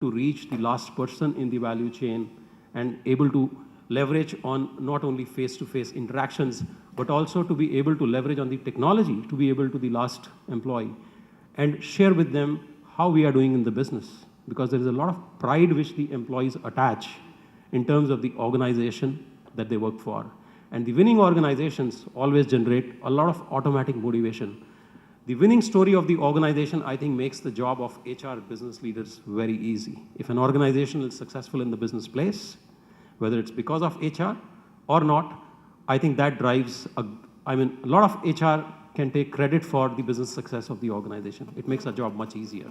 to reach the last person in the value chain and able to leverage on not only face-to-face interactions, but also to be able to leverage on the technology to be able to the last employee and share with them how we are doing in the business. Because there is a lot of pride which the employees attach in terms of the organization that they work for. And the winning organizations always generate a lot of automatic motivation. The winning story of the organization, I think, makes the job of HR business leaders very easy. If an organization is successful in the business place, whether it's because of HR or not, I think that drives, a lot of HR can take credit for the business success of the organization. It makes our job much easier.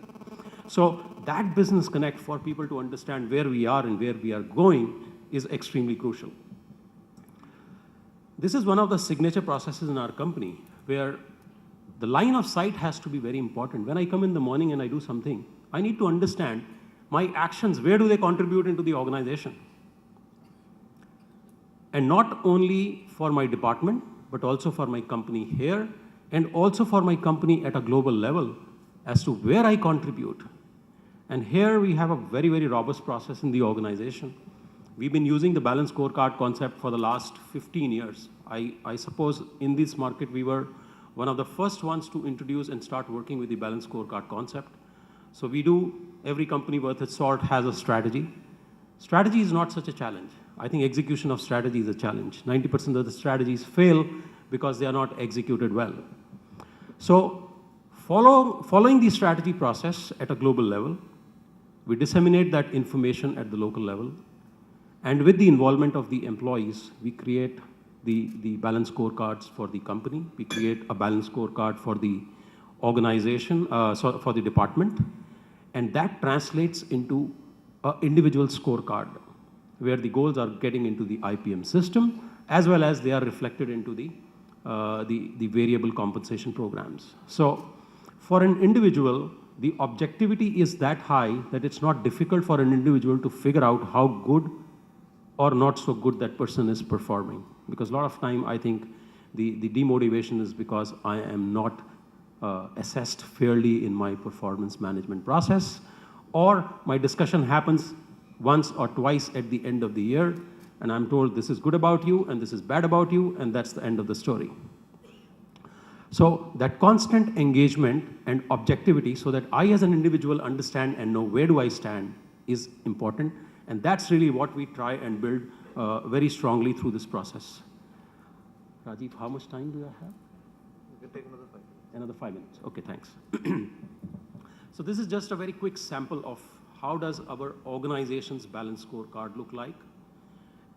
So that business connect for people to understand where we are and where we are going is extremely crucial. This is one of the signature processes in our company where the line of sight has to be very important. When I come in the morning and I do something, I need to understand my actions, where do they contribute into the organization? And not only for my department, but also for my company here, and also for my company at a global level as to where I contribute. And here we have a very, very robust process in the organization. We've been using the balanced scorecard concept for the last 15 years. I suppose in this market we were one of the first ones to introduce and start working with the balanced scorecard concept. So we do, every company worth its salt has a strategy. Strategy is not such a challenge. I think execution of strategy is a challenge. 90% of the strategies fail because they are not executed well. So following the strategy process at a global level, we disseminate that information at the local level. And with the involvement of the employees, we create the balanced scorecards for the company. We create a balanced scorecard for the organization, for the department. And that translates into an individual scorecard where the goals are getting into the IPM system as well as they are reflected into the variable compensation programs. So for an individual, the objectivity is that high that it's not difficult for an individual to figure out how good or not so good that person is performing. Because a lot of time, I think the demotivation is because I am not assessed fairly in my performance management process, or my discussion happens once or twice at the end of the year, and I'm told this is good about you and this is bad about you, and that's the end of the story. So that constant engagement and objectivity so that I as an individual understand and know where do I stand is important. And that's really what we try and build very strongly through this process. Rajiv, how much time do I have? You can take another 5 minutes. Another 5 minutes. Okay, thanks. So this is just a very quick sample of how does our organization's balanced scorecard look like.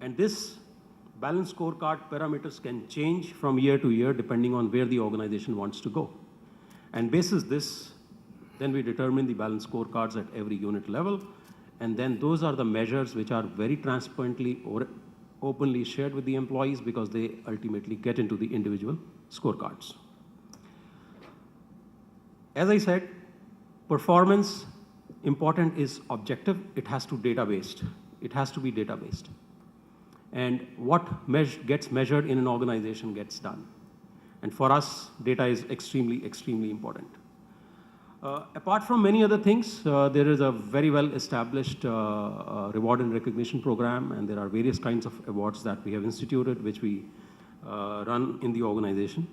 And this balanced scorecard parameters can change from year to year depending on where the organization wants to go. And basis this, then we determine the balanced scorecards at every unit level. And then those are the measures which are very transparently or openly shared with the employees because they ultimately get into the individual scorecards. As I said, performance important is objective. It has to data-based. It has to be data-based. And what gets measured in an organization gets done. And for us, data is extremely, extremely important. Apart from many other things, there is a very well-established reward and recognition program, and there are various kinds of awards that we have instituted, which we run in the organization.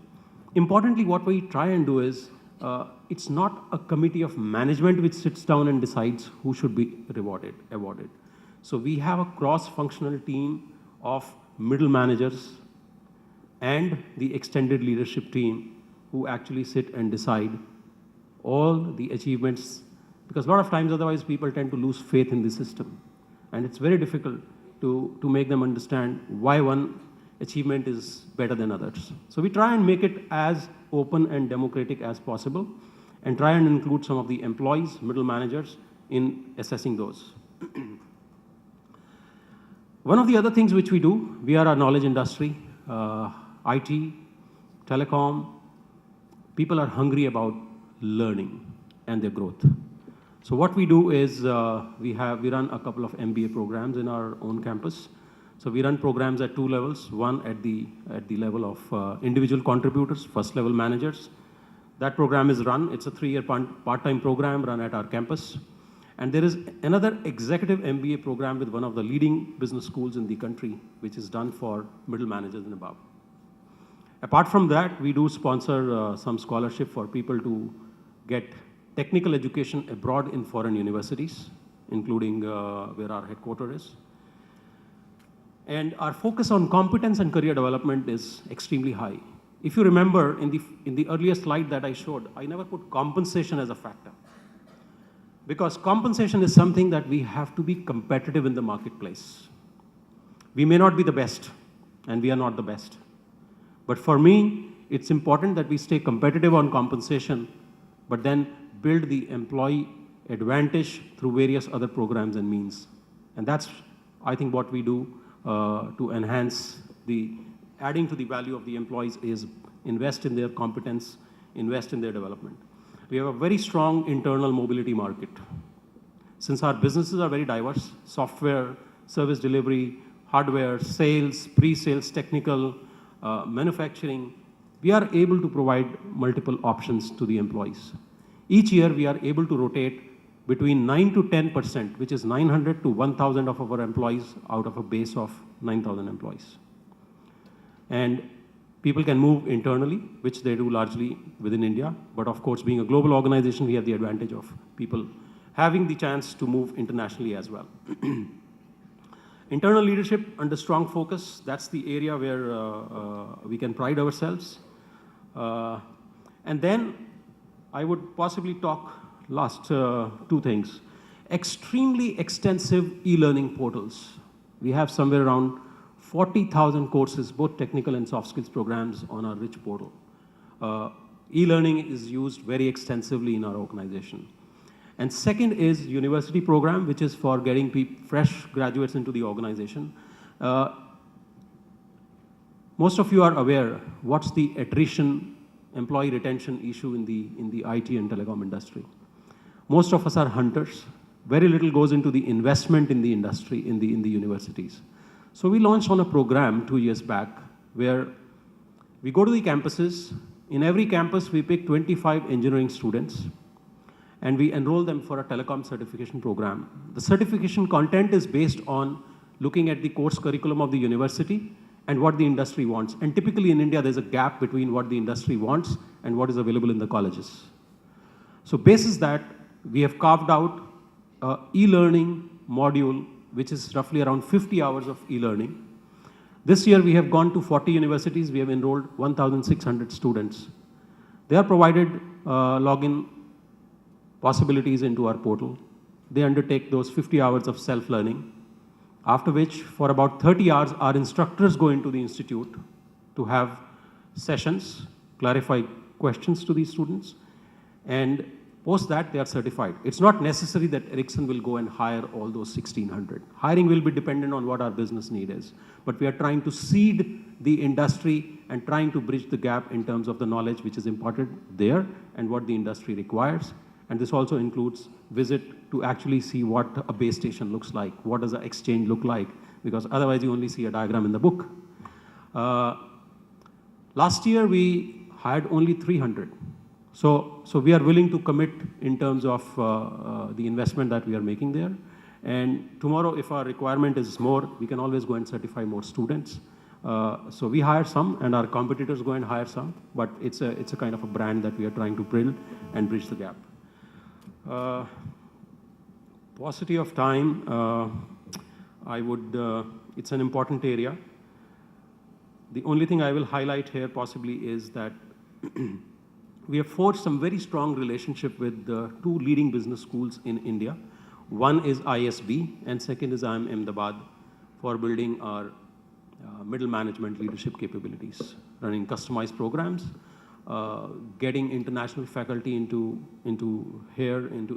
Importantly, what we try and do is, it's not a committee of management which sits down and decides who should be awarded. So we have a cross-functional team of middle managers and the extended leadership team who actually sit and decide all the achievements, because a lot of times otherwise people tend to lose faith in the system. And it's very difficult to make them understand why one achievement is better than others. So we try and make it as open and democratic as possible and try and include some of the employees, middle managers in assessing those. One of the other things which we do, we are a knowledge industry, IT, telecom, people are hungry about learning and their growth. So what we do is we run a couple of MBA programs in our own campus. So we run programs at 2 levels, one at the level of individual contributors, first level managers. That program is run, it's a 3-year part-time program run at our campus. And there is another executive MBA program with one of the leading business schools in the country, which is done for middle managers and above. Apart from that, we do sponsor some scholarship for people to get technical education abroad in foreign universities, including where our headquarters is. And our focus on competence and career development is extremely high. If you remember in the earlier slide that I showed, I never put compensation as a factor. Because compensation is something that we have to be competitive in the marketplace. We may not be the best, and we are not the best. But for me, it's important that we stay competitive on compensation, but then build the employee advantage through various other programs and means. And that's, I think, what we do to enhance adding to the value of the employees is invest in their competence, invest in their development. We have a very strong internal mobility market. Since our businesses are very diverse, software, service delivery, hardware, sales, pre-sales, technical, manufacturing, we are able to provide multiple options to the employees. Each year, we are able to rotate between 9 to 10%, which is 900 to 1,000 of our employees out of a base of 9,000 employees. And people can move internally, which they do largely within India. But of course, being a global organization, we have the advantage of people having the chance to move internationally as well. Internal leadership under strong focus, that's the area where we can pride ourselves. And then I would possibly talk last two things. Extremely extensive e-learning portals. We have somewhere around 40,000 courses, both technical and soft skills programs on our rich portal. E-learning is used very extensively in our organization. And second is university program, which is for getting fresh graduates into the organization. Most of you are aware what's the attrition, employee retention issue in the IT and telecom industry. Most of us are hunters. Very little goes into the investment in the industry, in the universities. So we launched on a program 2 years back where we go to the campuses. In every campus, we pick 25 engineering students and we enroll them for a telecom certification program. The certification content is based on looking at the course curriculum of the university and what the industry wants. And typically in India, there's a gap between what the industry wants and what is available in the colleges. So basis that, we have carved out an e-learning module, which is roughly around 50 hours of e-learning. This year, we have gone to 40 universities. We have enrolled 1,600 students. They are provided login possibilities into our portal. They undertake those 50 hours of self-learning, after which, for about 30 hours, our instructors go into the institute to have sessions, clarify questions to these students, and post that, they are certified. It's not necessary that Ericsson will go and hire all those 1,600. Hiring will be dependent on what our business need is. But we are trying to seed the industry and trying to bridge the gap in terms of the knowledge which is imparted there and what the industry requires. And this also includes visit to actually see what a base station looks like, what does an exchange look like, because otherwise you only see a diagram in the book. Last year, we hired only 300. So we are willing to commit in terms of the investment that we are making there. And tomorrow, if our requirement is more, we can always go and certify more students. So we hire some, and our competitors go and hire some. But it's a kind of a brand that we are trying to build and bridge the gap. Paucity of time, it's an important area. The only thing I will highlight here possibly is that we have forged some very strong relationship with the two leading business schools in India. One is ISB, and second is IIM Ahmedabad, for building our middle management leadership capabilities, running customized programs, getting international faculty into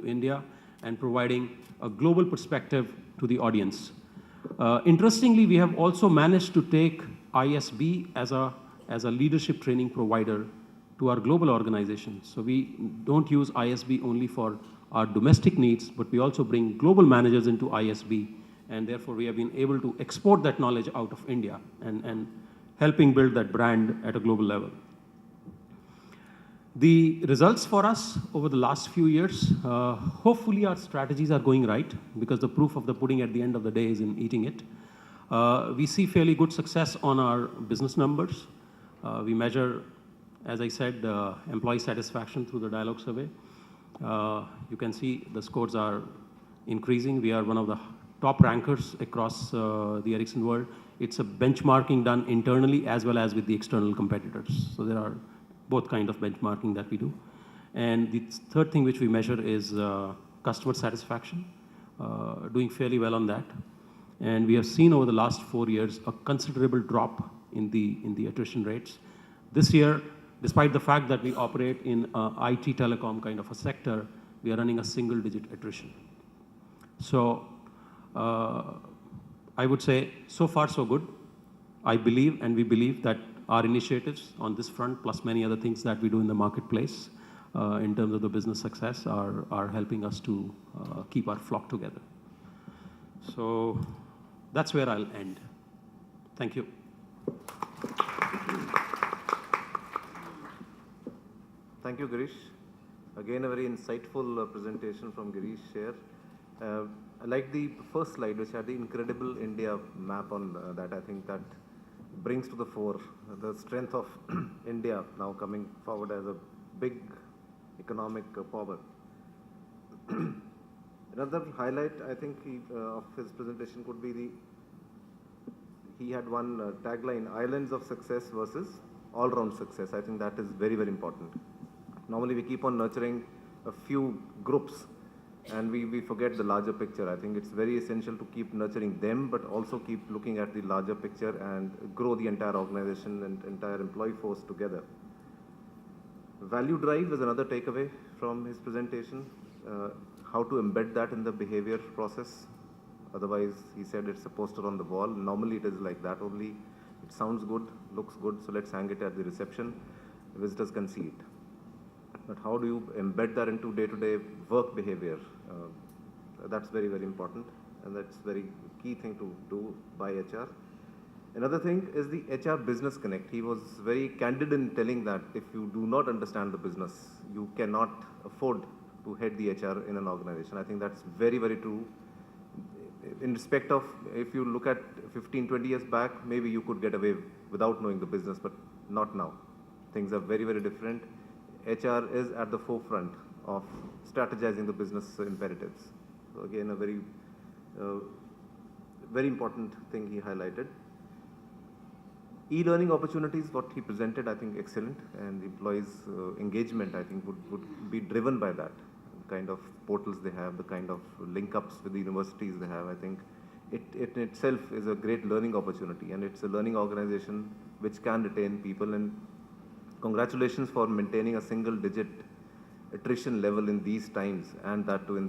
India, and providing a global perspective to the audience. Interestingly, we have also managed to take ISB as a leadership training provider to our global organization. So we don't use ISB only for our domestic needs, but we also bring global managers into ISB, and therefore we have been able to export that knowledge out of India and helping build that brand at a global level. The results for us over the last few years, hopefully our strategies are going right, because the proof of the pudding at the end of the day is in eating it. We see fairly good success on our business numbers. We measure, as I said, employee satisfaction through the dialogue survey. You can see the scores are increasing. We are one of the top rankers across the Ericsson world. It's a benchmarking done internally as well as with the external competitors. So there are both kind of benchmarking that we do. And the third thing which we measure is customer satisfaction, doing fairly well on that. And we have seen over the last 4 years a considerable drop in the attrition rates. This year, despite the fact that we operate in IT telecom kind of a sector, we are running a single-digit attrition. So I would say so far so good. I believe and we believe that our initiatives on this front, plus many other things that we do in the marketplace in terms of the business success, are helping us to keep our flock together. So that's where I'll end. Thank you. Thank you, Girish. Again, a very insightful presentation from Girish here. I like the first slide, which had the incredible India map on that. I think that brings to the fore the strength of India now coming forward as a big economic power. Another highlight, I think, of his presentation could be he had one tagline, Islands of Success versus all-round success. I think that is very, very important. Normally, we keep on nurturing a few groups and we forget the larger picture. I think it's very essential to keep nurturing them, but also keep looking at the larger picture and grow the entire organization and entire employee force together. Value drive is another takeaway from his presentation. How to embed that in the behavior process. Otherwise, he said it's a poster on the wall. Normally, it is like that only. It sounds good, looks good, so let's hang it at the reception. Visitors can see it. But how do you embed that into day-to-day work behavior? That's very, very important, and that's very key thing to do by HR. Another thing is the HR business connect. He was very candid in telling that if you do not understand the business, you cannot afford to head the HR in an organization. I think that's very, very true. In respect of, if you look at 15, 20 years back, maybe you could get away without knowing the business, but not now. Things are very, very different. HR is at the forefront of strategizing the business imperatives. So again, a very, very important thing he highlighted. E-learning opportunities, what he presented, I think excellent, and the employees' engagement, I think, would be driven by that. The kind of portals they have, the kind of link-ups with the universities they have, I think it in itself is a great learning opportunity, and it's a learning organization which can retain people. And congratulations for maintaining a single-digit attrition level in these times, and that too in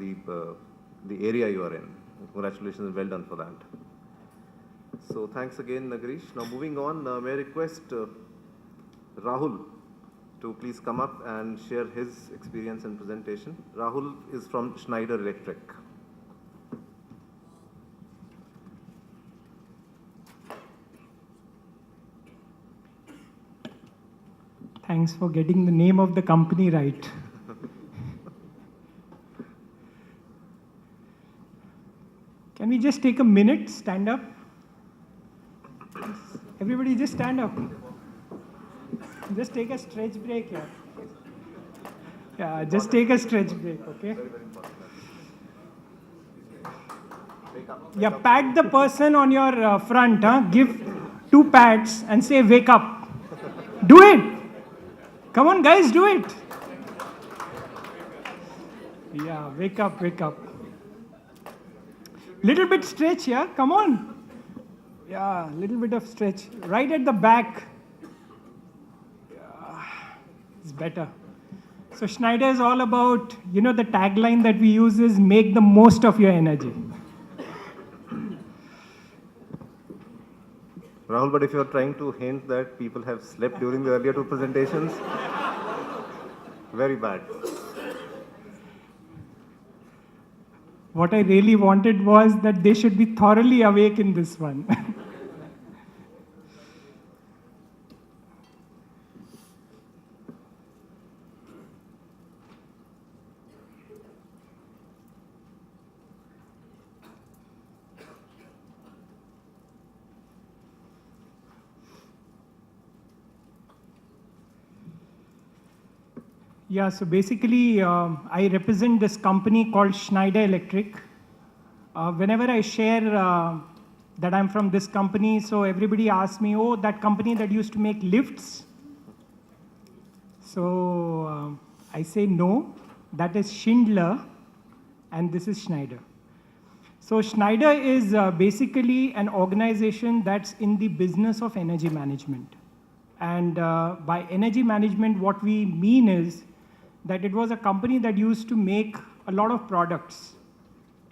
the area you are in. Congratulations and well done for that. So thanks again, Nagarish. Now moving on, may I request Rahul to please come up and share his experience and presentation. Rahul is from Schneider Electric. Thanks for getting the name of the company right. Can we just take a minute, stand up? Everybody just stand up. Just take a stretch break here. Yeah, just take a stretch break, okay? Yeah, pat the person on your front, give 2 pats and say, wake up. Do it. Come on, guys, do it. Yeah, wake up, wake up. Little bit stretch, yeah, come on. Yeah, little bit of stretch. Right at the back. Yeah, it's better. So Schneider is all about, the tagline that we use is make the most of your energy. Rahul, but if you're trying to hint that people have slept during the earlier 2 presentations, very bad. What I really wanted was that they should be thoroughly awake in this one. Yeah, so basically, I represent this company called Schneider Electric. Whenever I share that I'm from this company, so everybody asks me, oh, that company that used to make lifts. So I say no, that is Schindler, and this is Schneider. So Schneider is basically an organization that's in the business of energy management. And by energy management, what we mean is that it was a company that used to make a lot of products,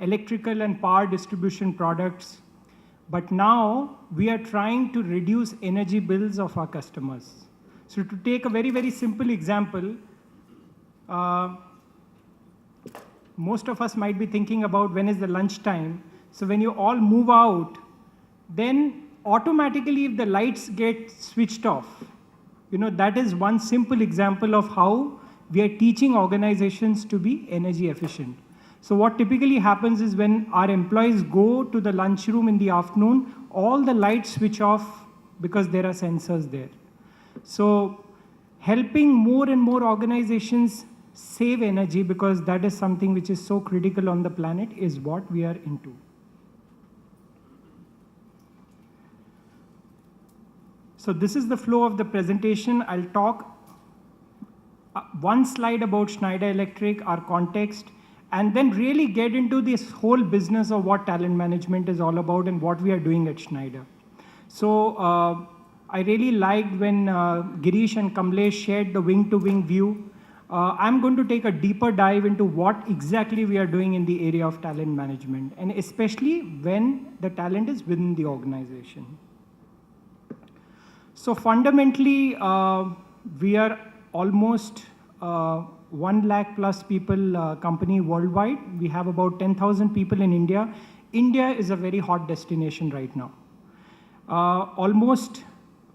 electrical and power distribution products. But now we are trying to reduce energy bills of our customers. So to take a very, very simple example, most of us might be thinking about when is the lunch time. So when you all move out, then automatically if the lights get switched off, that is one simple example of how we are teaching organizations to be energy efficient. So what typically happens is when our employees go to the lunchroom in the afternoon, all the lights switch off because there are sensors there. So helping more and more organizations save energy, because that is something which is so critical on the planet, is what we are into. So this is the flow of the presentation. I'll talk one slide about Schneider Electric, our context, and then really get into this whole business of what talent management is all about and what we are doing at Schneider. So I really liked when Girish and Kamlesh shared the wing-to-wing view. I'm going to take a deeper dive into what exactly we are doing in the area of talent management, and especially when the talent is within the organization. So fundamentally, we are almost 1 lakh plus people company worldwide. We have about 10,000 people in India. India is a very hot destination right now. Almost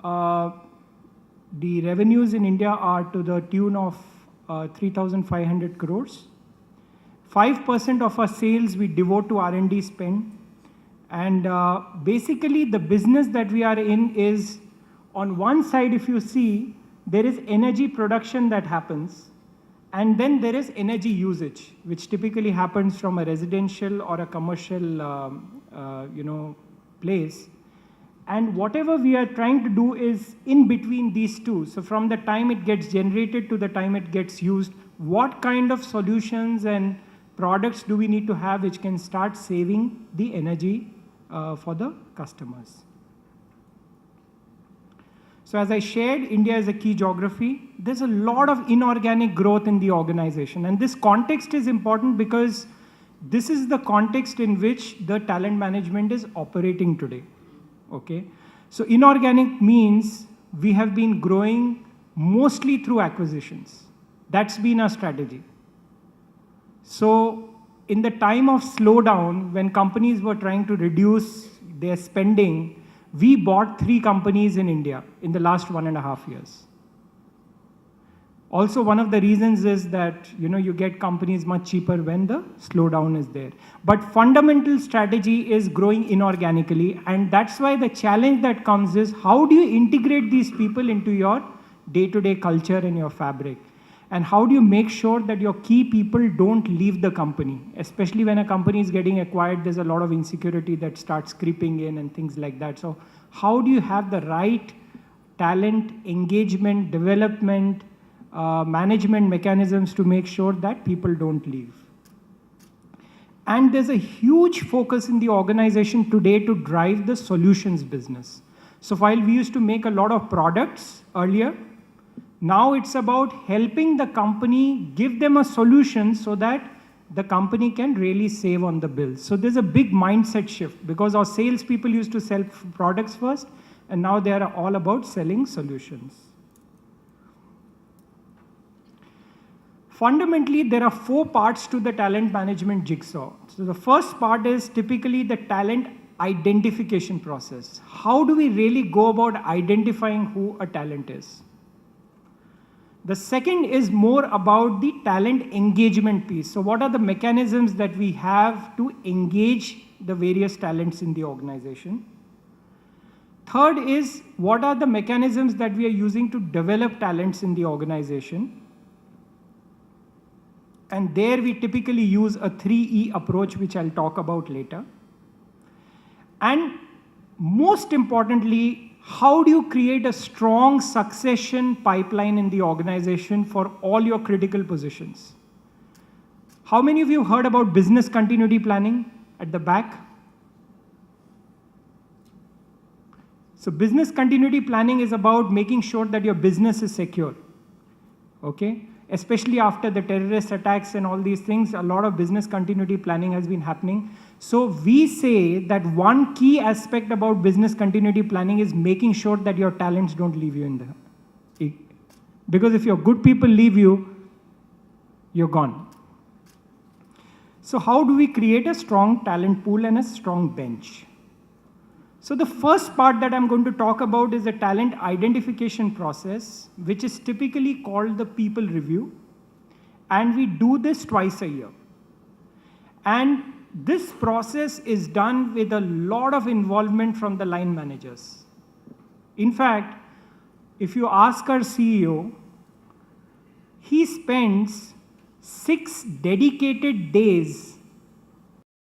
the revenues in India are to the tune of 3,500 crores. 5% of our sales we devote to R&D spend. And basically the business that we are in is, on one side, if you see, there is energy production that happens, and then there is energy usage, which typically happens from a residential or a commercial place. And whatever we are trying to do is in between these two. So from the time it gets generated to the time it gets used, what kind of solutions and products do we need to have which can start saving the energy for the customers? So as I shared, India is a key geography. There's a lot of inorganic growth in the organization. And this context is important because this is the context in which the talent management is operating today. Okay? So inorganic means we have been growing mostly through acquisitions. That's been our strategy. So in the time of slowdown, when companies were trying to reduce their spending, we bought 3 companies in India in the last 1.5 years. Also, one of the reasons is that you get companies much cheaper when the slowdown is there. But fundamental strategy is growing inorganically, and that's why the challenge that comes is how do you integrate these people into your day-to-day culture and your fabric? And how do you make sure that your key people don't leave the company? Especially when a company is getting acquired, there's a lot of insecurity that starts creeping in and things like that. So how do you have the right talent, engagement, development, management mechanisms to make sure that people don't leave? And there's a huge focus in the organization today to drive the solutions business. So while we used to make a lot of products earlier, now it's about helping the company, give them a solution so that the company can really save on the bills. So there's a big mindset shift because our salespeople used to sell products first, and now they are all about selling solutions. Fundamentally, there are 4 parts to the talent management jigsaw. So the first part is typically the talent identification process. How do we really go about identifying who a talent is? The second is more about the talent engagement piece. So what are the mechanisms that we have to engage the various talents in the organization? Third is what are the mechanisms that we are using to develop talents in the organization? And there we typically use a 3E approach, which I'll talk about later. And most importantly, how do you create a strong succession pipeline in the organization for all your critical positions? How many of you heard about business continuity planning at the back? So business continuity planning is about making sure that your business is secure. Okay? Especially after the terrorist attacks and all these things, a lot of business continuity planning has been happening. So we say that one key aspect about business continuity planning is making sure that your talents don't leave you in the... Because if your good people leave you, you're gone. So how do we create a strong talent pool and a strong bench? So the first part that I'm going to talk about is the talent identification process, which is typically called the people review. And we do this twice a year. And this process is done with a lot of involvement from the line managers. In fact, if you ask our CEO, he spends 6 dedicated days